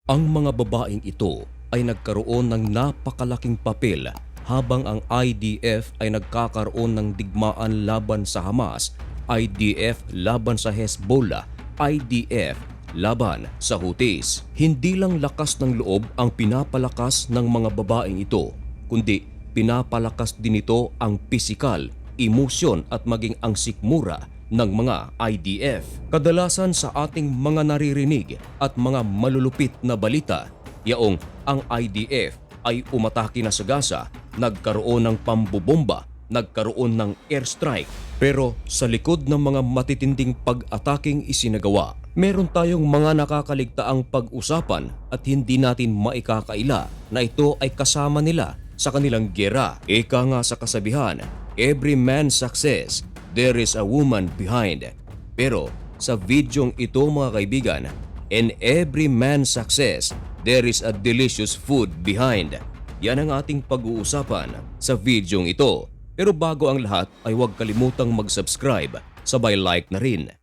Ang mga babaeng ito ay nagkaroon ng napakalaking papel habang ang IDF ay nagkakaroon ng digmaan laban sa Hamas, IDF laban sa Hezbollah, IDF laban sa Houthis. Hindi lang lakas ng loob ang pinapalakas ng mga babaeng ito, kundi pinapalakas din ito ang pisikal, emosyon at maging ang sikmura ng mga IDF. Kadalasan sa ating mga naririnig at mga malulupit na balita, yaong ang IDF ay umatake na sa Gaza, nagkaroon ng pambobomba, nagkaroon ng airstrike. Pero sa likod ng mga matitinding pag-ataking isinagawa, meron tayong mga nakakaligtaang pag-usapan at hindi natin maikakaila na ito ay kasama nila sa kanilang giyera. Ika nga sa kasabihan, every man's success, there is a woman behind. Pero sa videong ito mga kaibigan, in every man's success, there is a delicious food behind. Yan ang ating pag-uusapan sa videong ito. Pero bago ang lahat ay huwag kalimutang mag-subscribe, sabay like na rin.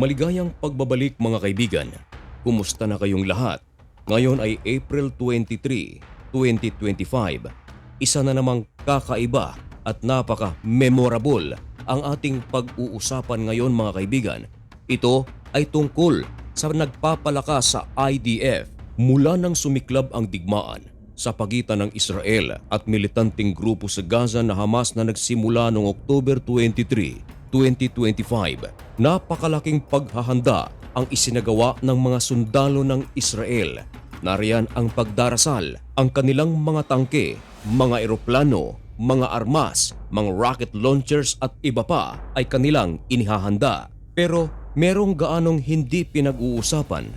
Maligayang pagbabalik mga kaibigan. Kumusta na kayong lahat? Ngayon ay April 23, 2025. Isa na namang kakaiba at napaka-memorable ang ating pag-uusapan ngayon mga kaibigan. Ito ay tungkol sa nagpapalakas sa IDF mula nang sumiklab ang digmaan sa pagitan ng Israel at militanteng grupo sa Gaza na Hamas na nagsimula noong October 23, 2025. Napakalaking paghahanda ang isinagawa ng mga sundalo ng Israel. Nariyan ang pagdarasal, ang kanilang mga tangke, mga eroplano, mga armas, mga rocket launchers at iba pa ay kanilang inihahanda. Pero merong gaanong hindi pinag-uusapan.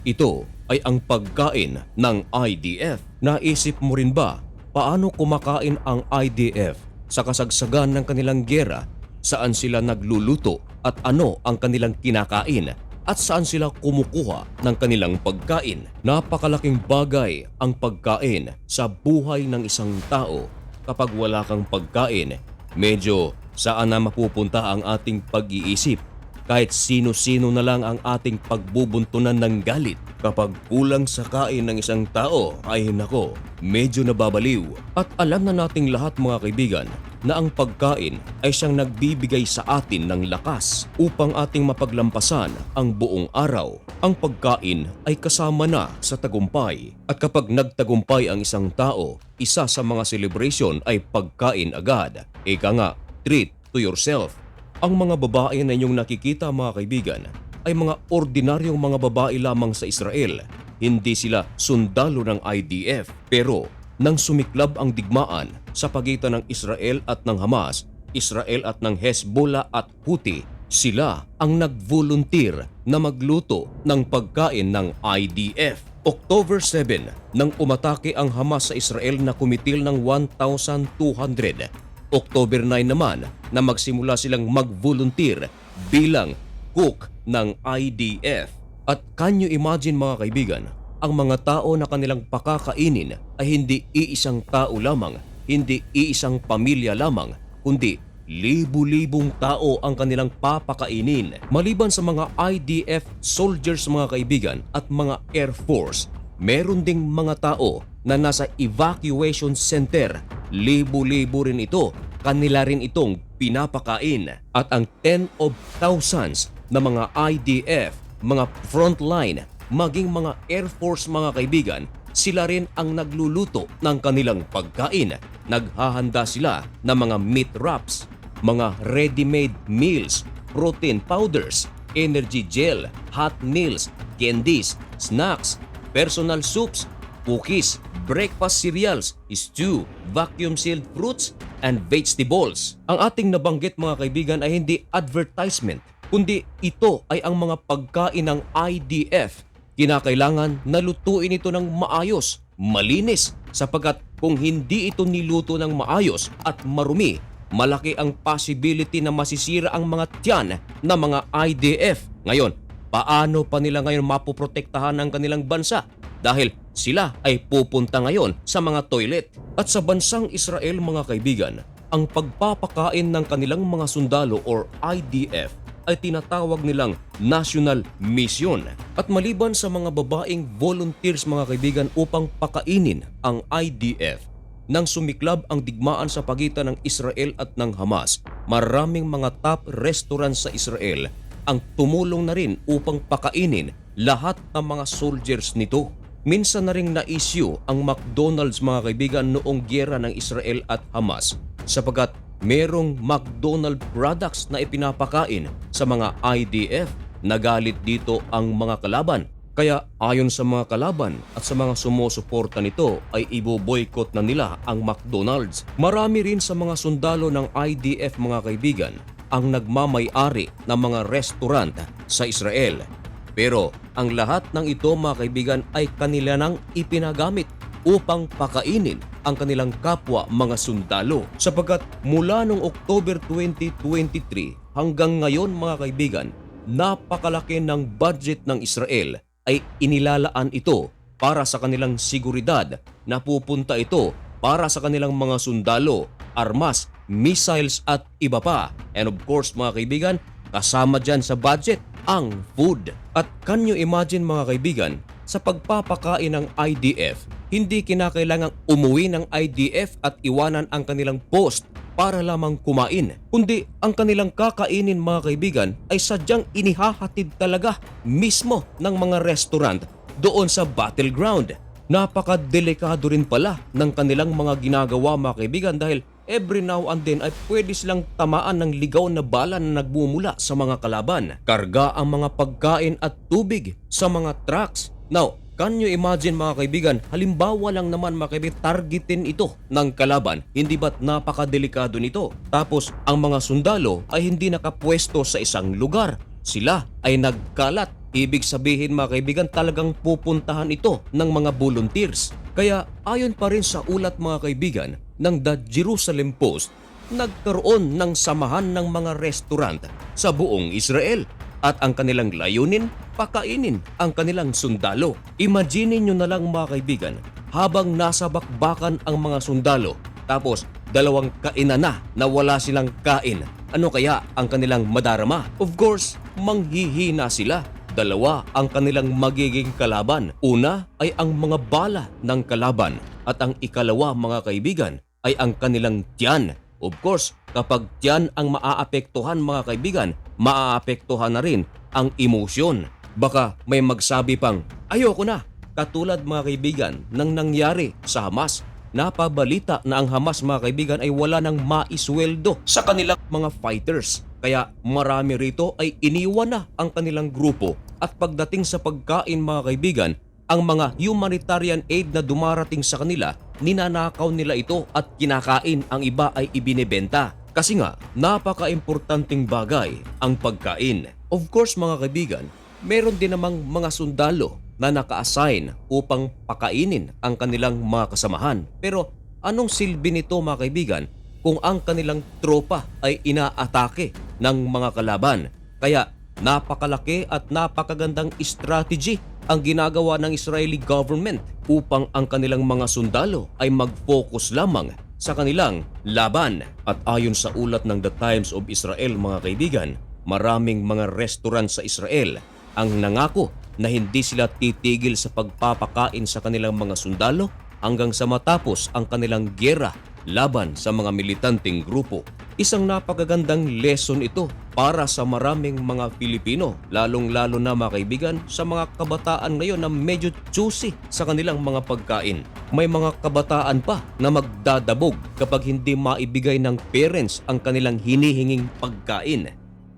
Ito ay ang pagkain ng IDF. Naisip mo rin ba paano kumakain ang IDF sa kasagsagan ng kanilang giyera? Saan sila nagluluto at ano ang kanilang kinakain at saan sila kumukuha ng kanilang pagkain. Napakalaking bagay ang pagkain sa buhay ng isang tao. Kapag wala kang pagkain, medyo saan na mapupunta ang ating pag-iisip? Kahit sino-sino na lang ang ating pagbubuntunan ng galit. Kapag kulang sa kain ng isang tao, ay nako, medyo nababaliw. At alam na nating lahat mga kaibigan na ang pagkain ay siyang nagbibigay sa atin ng lakas upang ating mapaglampasan ang buong araw. Ang pagkain ay kasama na sa tagumpay. At kapag nagtagumpay ang isang tao, isa sa mga celebration ay pagkain agad. Ika nga, treat to yourself. Ang mga babae na inyong nakikita mga kaibigan ay mga ordinaryong mga babae lamang sa Israel. Hindi sila sundalo ng IDF. Pero nang sumiklab ang digmaan sa pagitan ng Israel at ng Hamas, Israel at ng Hezbollah at Houthi, sila ang nag-volunteer na magluto ng pagkain ng IDF. October 7 nang umatake ang Hamas sa Israel na kumitil ng 1,200. October 9 naman na magsimula silang mag-volunteer bilang cook ng IDF. At can you imagine mga kaibigan, ang mga tao na kanilang pakakainin ay hindi iisang tao lamang, hindi iisang pamilya lamang, kundi libu-libong tao ang kanilang papakainin. Maliban sa mga IDF soldiers mga kaibigan at mga Air Force, meron ding mga tao na nasa evacuation center. Libo-libo rin ito, kanila rin itong pinapakain. At ang 10 of thousands na mga IDF, mga frontline, maging mga Air Force mga kaibigan, sila rin ang nagluluto ng kanilang pagkain. Naghahanda sila ng mga meat wraps, mga ready-made meals, protein powders, energy gel, hot meals, candies, snacks, personal soups, cookies, breakfast cereals, stew, vacuum-sealed fruits, and vegetables. Ang ating nabanggit mga kaibigan ay hindi advertisement. kundi ito ay ang mga pagkain ng IDF. Kinakailangan na lutuin ito ng maayos, malinis, sapagkat kung hindi ito niluto ng maayos at marumi, malaki ang possibility na masisira ang mga tiyan ng mga IDF. Ngayon, paano pa nila ngayon mapoprotektahan ang kanilang bansa? Dahil sila ay pupunta ngayon sa mga toilet. At sa bansang Israel, mga kaibigan, ang pagpapakain ng kanilang mga sundalo or IDF ay tinatawag nilang National Mission. At maliban sa mga babaeng volunteers, mga kaibigan, upang pakainin ang IDF, nang sumiklab ang digmaan sa pagitan ng Israel at ng Hamas, maraming mga top restaurants sa Israel ang tumulong na rin upang pakainin lahat ng mga soldiers nito. Minsan na ring na-issue ang McDonald's, mga kaibigan, noong gyera ng Israel at Hamas sapagkat merong McDonald products na ipinapakain sa mga IDF. Nagalit dito ang mga kalaban. Kaya ayon sa mga kalaban at sa mga sumusuporta nito ay ibo-boycott na nila ang McDonald's. Marami rin sa mga sundalo ng IDF, mga kaibigan, ang nagmamay-ari ng mga restaurant sa Israel. Pero ang lahat ng ito, mga kaibigan, ay kanila nang ipinagamit upang pakainin ang kanilang kapwa mga sundalo. Sapagkat mula noong October 2023 hanggang ngayon, mga kaibigan, napakalaki ng budget ng Israel ay inilalaan ito para sa kanilang seguridad. Napupunta ito para sa kanilang mga sundalo, armas, missiles at iba pa. And of course, mga kaibigan, kasama dyan sa budget ang food. At can you imagine, mga kaibigan, sa pagpapakain ng IDF, hindi kinakailangang umuwi ng IDF at iwanan ang kanilang post para lamang kumain, kundi ang kanilang kakainin, mga kaibigan, ay sadyang inihahatid talaga mismo ng mga restaurant doon sa battleground. Napakadelikado rin pala ng kanilang mga ginagawa, mga kaibigan, dahil every now and then ay pwede silang tamaan ng ligaw na bala na nagmumula sa mga kalaban. Karga ang mga pagkain at tubig sa mga trucks. Now, can you imagine, mga kaibigan, halimbawa lang naman, mga kaibigan, targetin ito ng kalaban, hindi ba't napakadelikado nito? Tapos ang mga sundalo ay hindi nakapwesto sa isang lugar. Sila ay nagkalat. Ibig sabihin, mga kaibigan, talagang pupuntahan ito ng mga volunteers. Kaya ayon pa rin sa ulat, mga kaibigan, ng The Jerusalem Post, nagkaroon ng samahan ng mga restaurant sa buong Israel. At ang kanilang layunin, pakainin ang kanilang sundalo. Imagine nyo na lang, mga kaibigan, habang nasa bakbakan ang mga sundalo, tapos dalawang kainan na wala silang kain. Ano kaya ang kanilang madarama? Of course, manghihina sila. Dalawa ang kanilang magiging kalaban. Una ay ang mga bala ng kalaban at ang ikalawa, mga kaibigan, ay ang kanilang tiyan. Of course, kapag tiyan ang maaapektuhan, mga kaibigan, maaapektuhan na rin ang emosyon. Baka may magsabi pang, ayoko na. Katulad, mga kaibigan, ng nangyari sa Hamas. Napabalita na ang Hamas, mga kaibigan, ay wala nang maisweldo sa kanilang mga fighters. Kaya marami rito ay iniwan na ang kanilang grupo. At pagdating sa pagkain, mga kaibigan, ang mga humanitarian aid na dumarating sa kanila, ninanakaw nila ito at kinakain. Ang iba ay ibinebenta. Kasi nga, napaka-importanting bagay ang pagkain. Of course, mga kaibigan, meron din namang mga sundalo na naka-assign upang pakainin ang kanilang mga kasamahan. Pero anong silbi nito, mga kaibigan, kung ang kanilang tropa ay inaatake ng mga kalaban? Kaya napakalaki at napakagandang strategy ang ginagawa ng Israeli government upang ang kanilang mga sundalo ay mag-focus lamang sa kanilang laban. At ayon sa ulat ng The Times of Israel, mga kaibigan, maraming mga restaurant sa Israel ang nangako na hindi sila titigil sa pagpapakain sa kanilang mga sundalo hanggang sa matapos ang kanilang gyera laban sa mga militanteng grupo. Isang napakagandang lesson ito para sa maraming mga Pilipino, lalong-lalo na, mga kaibigan, sa mga kabataan ngayon na medyo choosy sa kanilang mga pagkain. May mga kabataan pa na magdadabog kapag hindi maibigay ng parents ang kanilang hinihinging pagkain.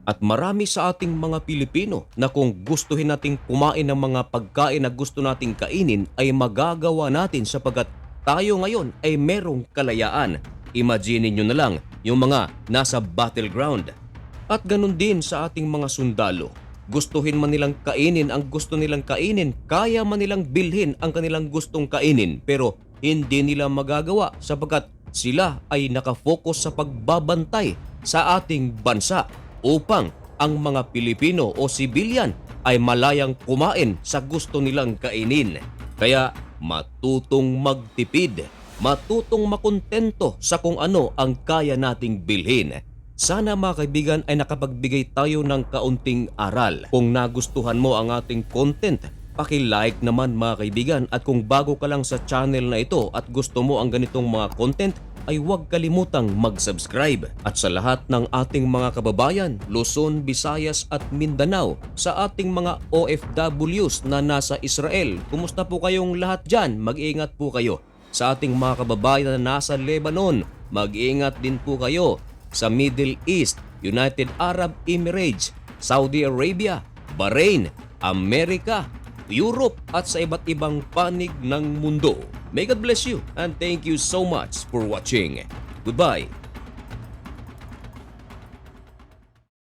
At marami sa ating mga Pilipino na kung gustuhin nating kumain ng mga pagkain na gusto nating kainin ay magagawa natin sapagkat tayo ngayon ay merong kalayaan. Imagine nyo na lang yung mga nasa battleground. At ganun din sa ating mga sundalo. Gustuhin man nilang kainin ang gusto nilang kainin, kaya man nilang bilhin ang kanilang gustong kainin, pero hindi nila magagawa sapagkat sila ay nakafocus sa pagbabantay sa ating bansa upang ang mga Pilipino o sibilyan ay malayang kumain sa gusto nilang kainin. Kaya matutong magtipid, matutong makontento sa kung ano ang kaya nating bilhin. Sana mga kaibigan ay nakapagbigay tayo ng kaunting aral. Kung nagustuhan mo ang ating content, paki-like naman mga kaibigan, at kung bago ka lang sa channel na ito at gusto mo ang ganitong mga content, ay huwag kalimutang mag-subscribe. At sa lahat ng ating mga kababayan, Luzon, Visayas at Mindanao, sa ating mga OFWs na nasa Israel, kumusta po kayong lahat dyan? Mag-iingat po kayo. Sa ating mga kababayan na nasa Lebanon, mag-iingat din po kayo. Sa Middle East, United Arab Emirates, Saudi Arabia, Bahrain, Amerika, Europe at sa iba't ibang panig ng mundo. May God bless you and thank you so much for watching. Goodbye.